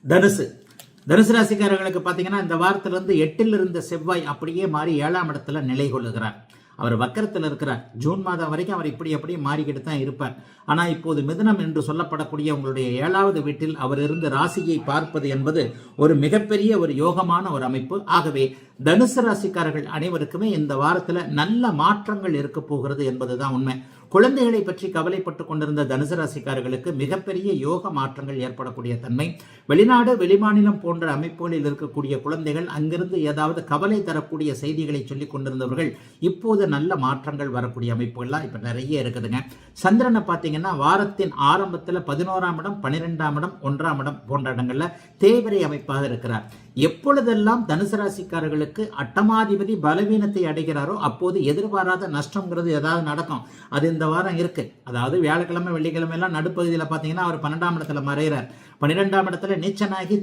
தனுசு ராசிக்காரர்களுக்கு பார்த்தீங்கன்னா இந்த வாரத்திலிருந்து 8ல் இருந்த செவ்வாய் அப்படியே மாறி 7ஆம் இடத்துல நிலை கொள்ளுகிறார். அவர் வக்கரத்தில் இருக்கிறார். ஜூன் மாதம் வரைக்கும் அவர் இப்படி மாறிக்கிட்டு தான் இருப்பார். ஆனால் இப்போது மிதுனம் என்று சொல்லப்படக்கூடிய உங்களுடைய 7வது வீட்டில் அவர் இருந்து ராசியை பார்ப்பது என்பது ஒரு மிகப்பெரிய ஒரு யோகமான ஒரு அமைப்பு. ஆகவே தனுசு ராசிக்காரர்கள் அனைவருக்குமே இந்த வாரத்தில் நல்ல மாற்றங்கள் இருக்க போகிறது என்பதுதான் உண்மை. குழந்தைகளை பற்றி கவலைப்பட்டு கொண்டிருந்த தனுசு ராசிக்காரர்களுக்கு மிகப்பெரிய யோக மாற்றங்கள் ஏற்படக்கூடிய தன்மை. வெளிநாடு வெளிமாநிலம் போன்ற அமைப்புகளில் இருக்கக்கூடிய குழந்தைகள் அங்கிருந்து ஏதாவது கவலை தரக்கூடிய செய்திகளை சொல்லிக் கொண்டிருந்தவர்கள் இப்போது நல்ல மாற்றங்கள் வரக்கூடிய அமைப்புகள்லாம் இப்ப நிறைய இருக்குதுங்க. சந்திரனை பார்த்தீங்கன்னா வாரத்தின் ஆரம்பத்தில் 11ஆம் இடம், 12ஆம் இடம், 1ஆம் இடம் போன்ற இடங்கள்ல தேவரை அமைப்பாக இருக்கிறார். எப்பொழுதெல்லாம் தனுசு ராசிக்காரர்களுக்கு அட்டமாதிபதி பலவீனத்தை அடைகிறாரோ அப்போது எதிர்பாராத நஷ்டம்ங்கிறது ஏதாவது நடக்கும். அது இந்த வாரம் இருக்கு. அதாவது வியாழக்கிழமை வெள்ளிக்கிழமை எல்லாம் நடுப்பகுதியில் பார்த்தீங்கன்னா அவர் 12ஆம் இடத்துல மறைகிறார். 12ஆம் இடத்துல நீச்சனாகி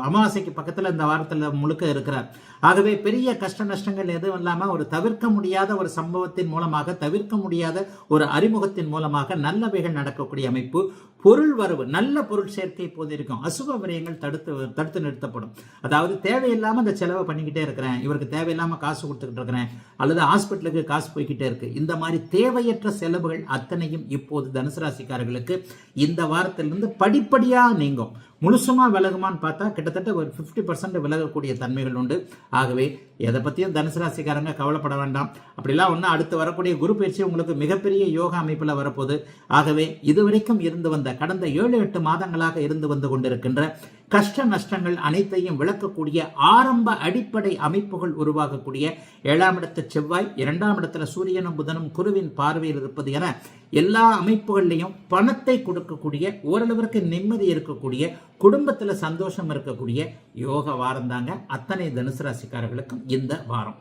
அமாவாசைக்கு பக்கத்தில் இந்த வாரத்தில் முழுக்க இருக்கிறார். ஆகவே பெரிய கஷ்ட நஷ்டங்கள் எதுவும் இல்லாமல் ஒரு தவிர்க்க முடியாத ஒரு சம்பவத்தின் மூலமாக, தவிர்க்க முடியாத ஒரு அறிமுகத்தின் மூலமாக நல்லவைகள் நடக்கக்கூடிய அமைப்பு. பொருள் வரவு, நல்ல பொருள் சேர்க்கை போது இருக்கும். அசுப விரயங்கள் தடுத்து நிறுத்தப்படும். அதாவது தேவையில்லாமல் இந்த செலவை பண்ணிக்கிட்டே இருக்கிறேன், இவருக்கு தேவையில்லாமல் காசு கொடுத்துக்கிட்டு இருக்கிறேன், அல்லது ஹாஸ்பிட்டலுக்கு காசு போய்கிட்டே இருக்கு, இந்த மாதிரி தேவையற்ற செலவுகள் அத்தனையும் இப்போது தனுசு ராசிக்காரர்களுக்கு இந்த வாரத்திலிருந்து படிப்படியாக நீங்கும். முழுசுமா விலகுமான்னு பார்த்தா கிட்டத்தட்ட ஒரு 50% விலகக்கூடிய தன்மைகள் உண்டு. ஆகவே எதை பற்றியும் தனுசு ராசிக்காரங்க கவலைப்பட வேண்டாம். அப்படிலாம் ஒன்று அடுத்து வரக்கூடிய குரு பயிற்சி உங்களுக்கு மிகப்பெரிய யோகா அமைப்பில் வரப்போகுது. ஆகவே இதுவரைக்கும் இருந்து வந்த கடந்த 7-8 மாதங்களாக இருந்து வந்து கொண்டிருக்கின்ற கஷ்ட நஷ்டங்கள் அனைத்தையும் விளக்கக்கூடிய ஆரம்ப அடிப்படை அமைப்புகள் உருவாகக்கூடிய 7ஆம் இடத்து செவ்வாய், 2ஆம் இடத்துல சூரியனும் புதனும் குருவின் பார்வையில் இருப்பது என எல்லா அமைப்புகள்லையும் பணத்தை கொடுக்கக்கூடிய, ஓரளவிற்கு நிம்மதி இருக்கக்கூடிய, குடும்பத்தில் சந்தோஷம் இருக்கக்கூடிய யோக வாரம் தாங்க அத்தனை தனுசு ராசிக்காரர்களுக்கும் இந்த வாரம்.